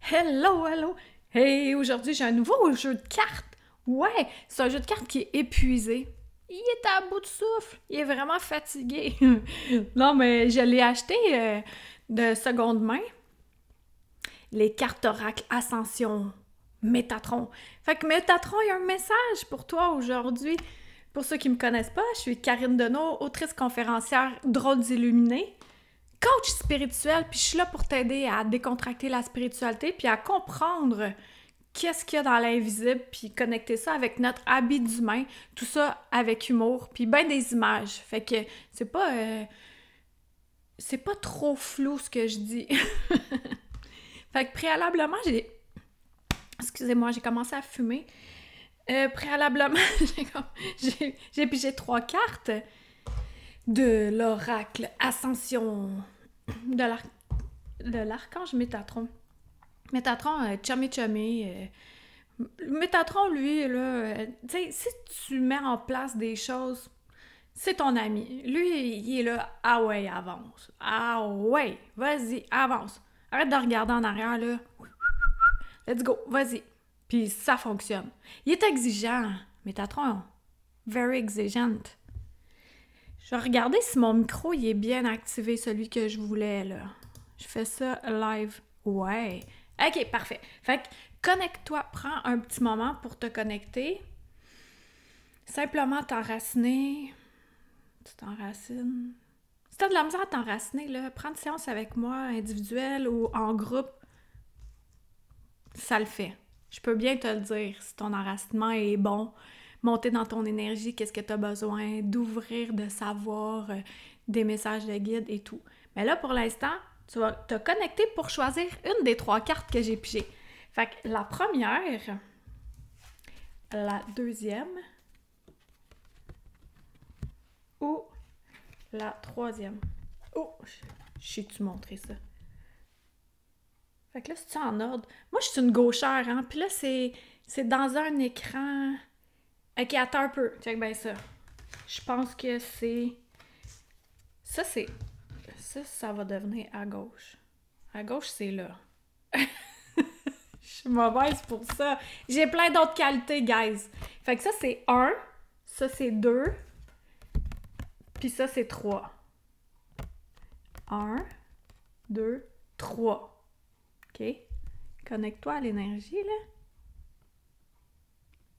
Hello, hello! Hey, aujourd'hui, j'ai un nouveau jeu de cartes. Ouais, c'est un jeu de cartes qui est épuisé. Il est à bout de souffle. Il est vraiment fatigué. Non, mais je l'ai acheté de seconde main. Les cartes Oracle Ascension Métatron. Fait que Métatron, il y a un message pour toi aujourd'hui. Pour ceux qui me connaissent pas, je suis Karine Deneau, autrice conférencière Drôles illuminés, coach spirituel, puis je suis là pour t'aider à décontracter la spiritualité, puis à comprendre qu'est-ce qu'il y a dans l'invisible, puis connecter ça avec notre habit d'humain, tout ça avec humour, puis ben des images. Fait que c'est pas trop flou ce que je dis. Fait que préalablement, excusez-moi, j'ai commencé à fumer. Préalablement, j'ai pigé 3 cartes de l'oracle Ascension de l'archange Métatron. Métatron, chummy chummy. Métatron, lui, là, tu sais, si tu mets en place des choses, c'est ton ami. Lui, il est là, ah ouais, avance. Ah ouais, vas-y, avance. Arrête de regarder en arrière, là. Let's go, vas-y. Puis ça fonctionne. Il est exigeant. Métatron, very exigent. Je vais regarder si mon micro il est bien activé, celui que je voulais, là. Je fais ça live. Ouais. OK, parfait. Fait que connecte-toi, prends un petit moment pour te connecter. Simplement t'enraciner. Tu t'enracines. Si t'as de la misère à t'enraciner, là, prends une séance avec moi, individuelle ou en groupe. Ça le fait. Je peux bien te le dire si ton enracinement est bon. Monter dans ton énergie, qu'est-ce que tu as besoin, d'ouvrir, de savoir, des messages de guide et tout. Mais là, pour l'instant, tu vas te connecter pour choisir une des 3 cartes que j'ai pigées. Fait que la première, la deuxième ou la troisième. Oh, je sais-tu montrer ça? Fait que là, c'est-tu en ordre? Moi, je suis une gauchère, hein? Puis là, c'est dans un écran... Ok, attends un peu. Check bien ça. Je pense que c'est... Ça, c'est... Ça va devenir à gauche. À gauche, c'est là. Je suis mauvaise pour ça. J'ai plein d'autres qualités, guys. Fait que ça, c'est 1. Ça, c'est 2. Puis ça, c'est 3. 1, 2, 3. OK? Connecte-toi à l'énergie, là.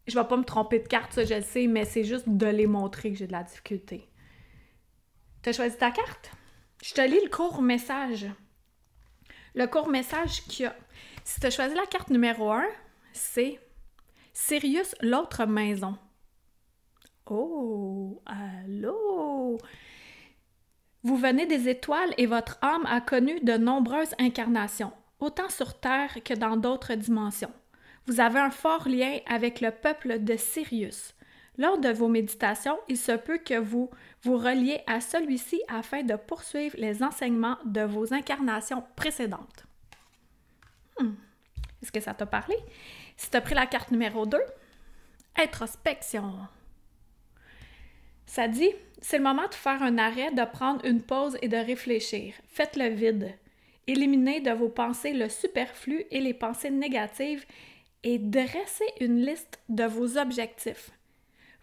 Je vais pas me tromper de carte, ça, je le sais, mais c'est juste de les montrer que j'ai de la difficulté. T'as choisi ta carte? Je te lis le court message. Le court message qu'il y a. Si t'as choisi la carte numéro 1, c'est Sirius, l'autre maison. Oh, allô? Vous venez des étoiles et votre âme a connu de nombreuses incarnations, autant sur Terre que dans d'autres dimensions. Vous avez un fort lien avec le peuple de Sirius. Lors de vos méditations, il se peut que vous vous reliez à celui-ci afin de poursuivre les enseignements de vos incarnations précédentes. Est-ce que ça t'a parlé? Si tu as pris la carte numéro 2, introspection. Ça dit, c'est le moment de faire un arrêt, de prendre une pause et de réfléchir. Faites le vide. Éliminez de vos pensées le superflu et les pensées négatives et dressez une liste de vos objectifs.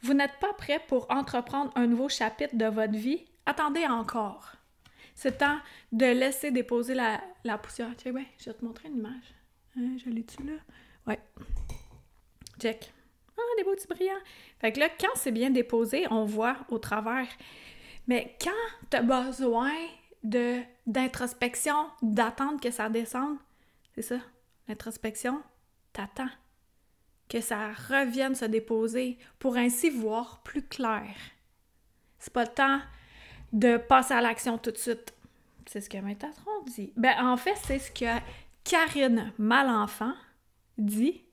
Vous n'êtes pas prêt pour entreprendre un nouveau chapitre de votre vie? Attendez encore. C'est temps de laisser déposer la poussière. Check bien, je vais te montrer une image. Hein, je l'ai-tu là? Ouais. Check. Ah, des beaux petits brillants. Fait que là, quand c'est bien déposé, on voit au travers. Mais quand tu as besoin d'introspection, d'attendre que ça descende, c'est ça, l'introspection, t'attends que ça revienne se déposer pour ainsi voir plus clair. C'est pas le temps de passer à l'action tout de suite. C'est ce que Métatron dit. Ben, en fait, c'est ce que Karine Malenfant dit.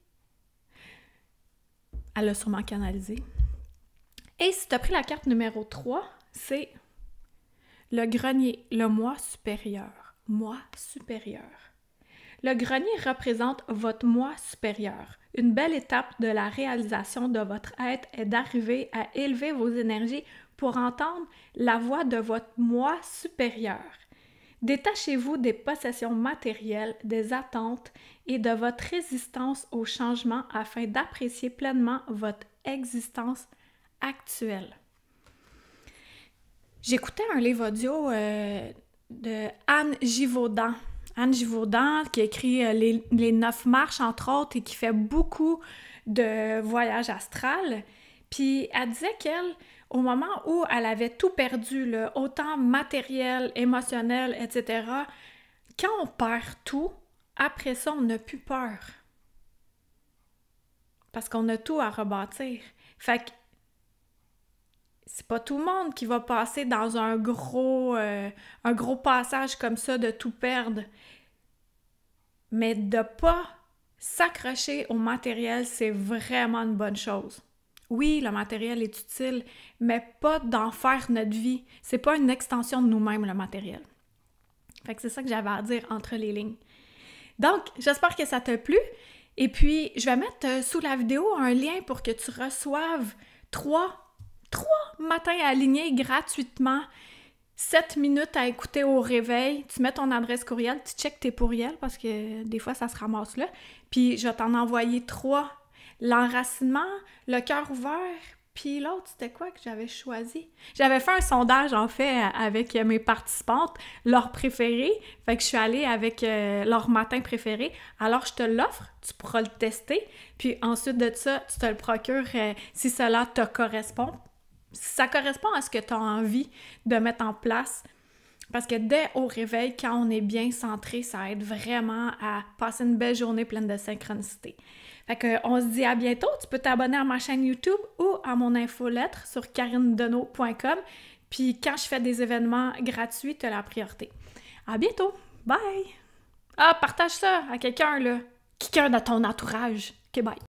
Elle l'a sûrement canalisé. Et si tu as pris la carte numéro 3, c'est le grenier, le moi supérieur. Moi supérieur. Le grenier représente votre moi supérieur. Une belle étape de la réalisation de votre être est d'arriver à élever vos énergies pour entendre la voix de votre moi supérieur. Détachez-vous des possessions matérielles, des attentes et de votre résistance au changement afin d'apprécier pleinement votre existence actuelle. J'écoutais un livre audio de Anne Givaudan. Anne Givaudan qui écrit les 9 marches, entre autres, et qui fait beaucoup de voyages astrales. Puis elle disait qu'elle, au moment où elle avait tout perdu, là, autant matériel, émotionnel, etc., quand on perd tout, après ça, on n'a plus peur. Parce qu'on a tout à rebâtir. Fait que c'est pas tout le monde qui va passer dans un gros passage comme ça de tout perdre. Mais de pas s'accrocher au matériel, c'est vraiment une bonne chose. Oui, le matériel est utile, mais pas d'en faire notre vie. C'est pas une extension de nous-mêmes, le matériel. Fait que c'est ça que j'avais à dire entre les lignes. Donc, j'espère que ça t'a plu. Et puis, je vais mettre sous la vidéo un lien pour que tu reçoives 3 matins alignés gratuitement, 7 minutes à écouter au réveil. Tu mets ton adresse courriel, tu checkes tes pourriels parce que des fois, ça se ramasse là. Puis, je vais t'en envoyer 3. L'enracinement, le cœur ouvert, puis l'autre, c'était quoi que j'avais choisi? J'avais fait un sondage, en fait, avec mes participantes, leur préféré. Fait que je suis allée avec leur matin préféré. Alors, je te l'offre, tu pourras le tester. Puis ensuite de ça, tu te le procures si cela te correspond. Si ça correspond à ce que tu as envie de mettre en place. Parce que dès au réveil, quand on est bien centré, ça aide vraiment à passer une belle journée pleine de synchronicité. Fait que, on se dit à bientôt. Tu peux t'abonner à ma chaîne YouTube ou à mon infolettre sur karinedeneau.com. Puis quand je fais des événements gratuits, tu as la priorité. À bientôt! Bye! Ah, partage ça à quelqu'un, là. Quelqu'un de ton entourage. OK, bye!